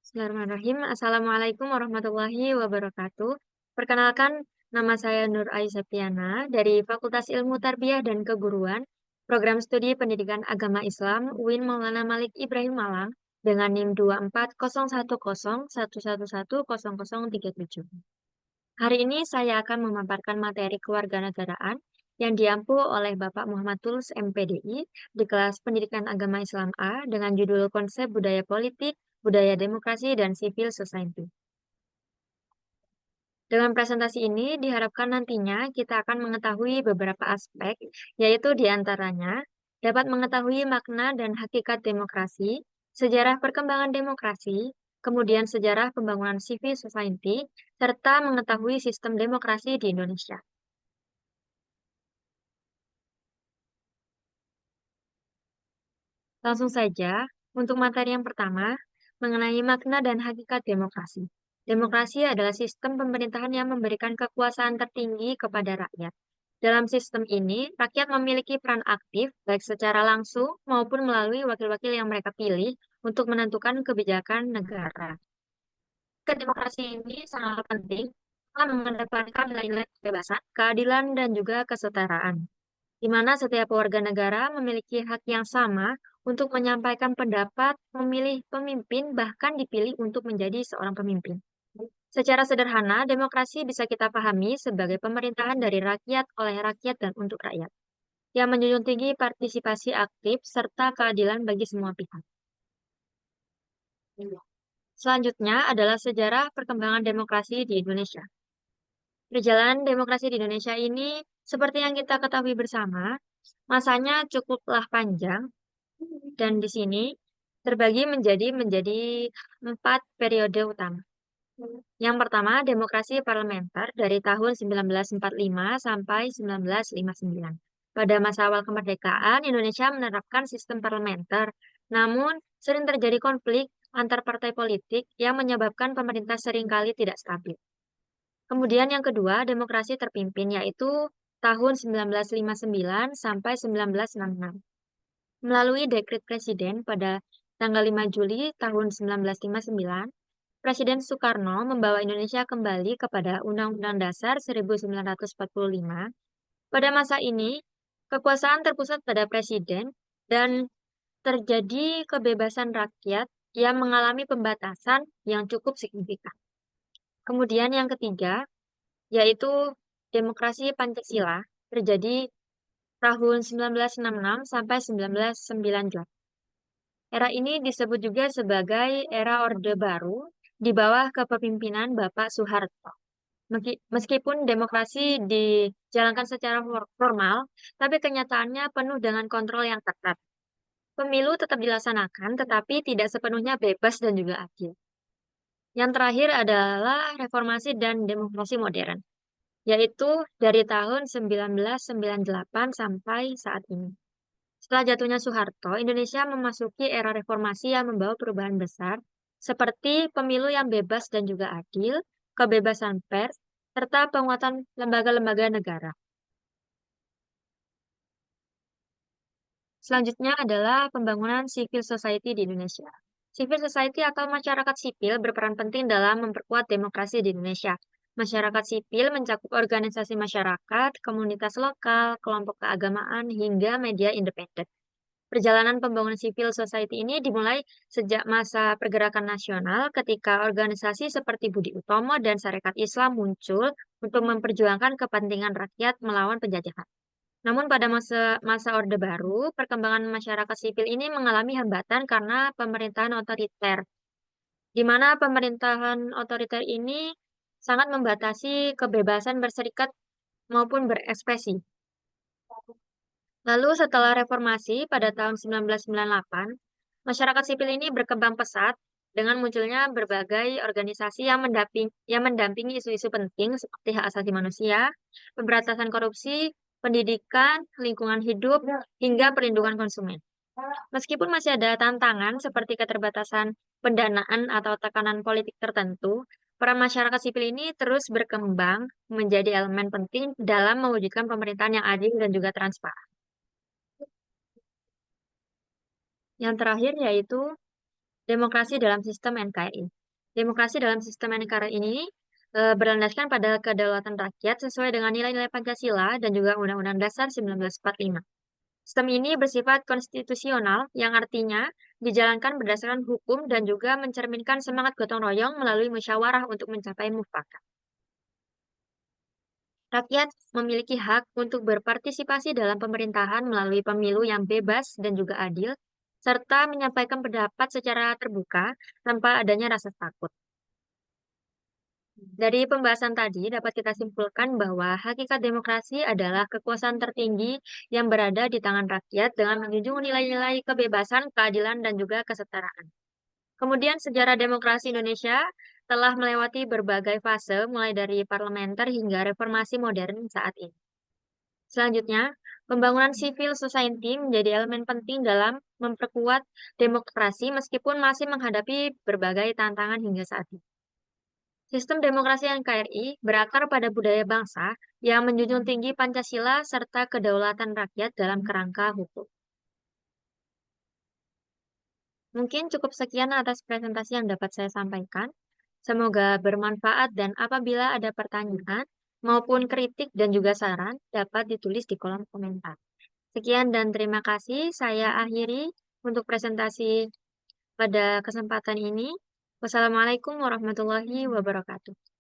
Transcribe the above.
Bismillahirrahmanirrahim. Assalamualaikum warahmatullahi wabarakatuh. Perkenalkan, nama saya Nur Aisyah dari Fakultas Ilmu Tarbiyah dan Keguruan, Program Studi Pendidikan Agama Islam UIN Maulana Malik Ibrahim Malang dengan NIM 240101111037. Hari ini saya akan memaparkan materi kewarganegaraan yang diampu oleh Bapak Muhammad Tulus MPDI di kelas Pendidikan Agama Islam A dengan judul Konsep Budaya Politik, Budaya Demokrasi, dan Civil Society. Dengan presentasi ini diharapkan nantinya kita akan mengetahui beberapa aspek, yaitu diantaranya dapat mengetahui makna dan hakikat demokrasi, sejarah perkembangan demokrasi, kemudian sejarah pembangunan civil society, serta mengetahui sistem demokrasi di Indonesia. Langsung saja, untuk materi yang pertama, mengenai makna dan hakikat demokrasi. Demokrasi adalah sistem pemerintahan yang memberikan kekuasaan tertinggi kepada rakyat. Dalam sistem ini, rakyat memiliki peran aktif, baik secara langsung maupun melalui wakil-wakil yang mereka pilih untuk menentukan kebijakan negara. Demokrasi ini sangat penting karena mengedepankan nilai-nilai kebebasan, keadilan, dan juga kesetaraan, di mana setiap warga negara memiliki hak yang sama untuk menyampaikan pendapat, memilih pemimpin, bahkan dipilih untuk menjadi seorang pemimpin. Secara sederhana, demokrasi bisa kita pahami sebagai pemerintahan dari rakyat, oleh rakyat, dan untuk rakyat, yang menjunjung tinggi partisipasi aktif serta keadilan bagi semua pihak. Selanjutnya adalah sejarah perkembangan demokrasi di Indonesia. Perjalanan demokrasi di Indonesia ini, seperti yang kita ketahui bersama, masanya cukuplah panjang, dan di sini terbagi menjadi 4 periode utama. Yang pertama, demokrasi parlementer dari tahun 1945 sampai 1959. Pada masa awal kemerdekaan, Indonesia menerapkan sistem parlementer, namun sering terjadi konflik antar partai politik yang menyebabkan pemerintah seringkali tidak stabil. Kemudian yang kedua, demokrasi terpimpin, yaitu tahun 1959 sampai 1966. Melalui dekret Presiden pada tanggal 5 Juli tahun 1959, Presiden Soekarno membawa Indonesia kembali kepada Undang-Undang Dasar 1945. Pada masa ini, kekuasaan terpusat pada Presiden dan terjadi kebebasan rakyat yang mengalami pembatasan yang cukup signifikan. Kemudian yang ketiga, yaitu demokrasi Pancasila, terjadi tahun 1966 sampai 1998. Era ini disebut juga sebagai era Orde Baru di bawah kepemimpinan Bapak Soeharto. Meskipun demokrasi dijalankan secara formal, tapi kenyataannya penuh dengan kontrol yang ketat. Pemilu tetap dilaksanakan, tetapi tidak sepenuhnya bebas dan juga adil. Yang terakhir adalah reformasi dan demokrasi modern, yaitu dari tahun 1998 sampai saat ini. Setelah jatuhnya Soeharto, Indonesia memasuki era reformasi yang membawa perubahan besar, seperti pemilu yang bebas dan juga adil, kebebasan pers, serta penguatan lembaga-lembaga negara. Selanjutnya adalah pembangunan civil society di Indonesia. Civil society atau masyarakat sipil berperan penting dalam memperkuat demokrasi di Indonesia. Masyarakat sipil mencakup organisasi masyarakat, komunitas lokal, kelompok keagamaan, hingga media independen. Perjalanan pembangunan civil society ini dimulai sejak masa pergerakan nasional ketika organisasi seperti Budi Utomo dan Sarekat Islam muncul untuk memperjuangkan kepentingan rakyat melawan penjajahan. Namun pada masa Orde Baru, perkembangan masyarakat sipil ini mengalami hambatan karena pemerintahan otoriter, di mana pemerintahan otoriter ini sangat membatasi kebebasan berserikat maupun berekspresi. Lalu setelah reformasi pada tahun 1998, masyarakat sipil ini berkembang pesat dengan munculnya berbagai organisasi yang mendampingi isu-isu penting seperti hak asasi manusia, pemberantasan korupsi, pendidikan, lingkungan hidup, hingga perlindungan konsumen. Meskipun masih ada tantangan seperti keterbatasan pendanaan atau tekanan politik tertentu, peran masyarakat sipil ini terus berkembang menjadi elemen penting dalam mewujudkan pemerintahan yang adil dan juga transparan. Yang terakhir yaitu demokrasi dalam sistem NKRI. Demokrasi dalam sistem negara ini berlandaskan pada kedaulatan rakyat sesuai dengan nilai-nilai Pancasila dan juga Undang-Undang Dasar 1945. Sistem ini bersifat konstitusional yang artinya dijalankan berdasarkan hukum dan juga mencerminkan semangat gotong royong melalui musyawarah untuk mencapai mufakat. Rakyat memiliki hak untuk berpartisipasi dalam pemerintahan melalui pemilu yang bebas dan juga adil, serta menyampaikan pendapat secara terbuka tanpa adanya rasa takut. Dari pembahasan tadi dapat kita simpulkan bahwa hakikat demokrasi adalah kekuasaan tertinggi yang berada di tangan rakyat dengan menjunjung nilai-nilai kebebasan, keadilan, dan juga kesetaraan. Kemudian sejarah demokrasi Indonesia telah melewati berbagai fase mulai dari parlementer hingga reformasi modern saat ini. Selanjutnya, pembangunan civil society menjadi elemen penting dalam memperkuat demokrasi meskipun masih menghadapi berbagai tantangan hingga saat ini. Sistem demokrasi NKRI berakar pada budaya bangsa yang menjunjung tinggi Pancasila serta kedaulatan rakyat dalam kerangka hukum. Mungkin cukup sekian atas presentasi yang dapat saya sampaikan. Semoga bermanfaat dan apabila ada pertanyaan maupun kritik dan juga saran dapat ditulis di kolom komentar. Sekian dan terima kasih. Saya akhiri untuk presentasi pada kesempatan ini. Wassalamualaikum warahmatullahi wabarakatuh.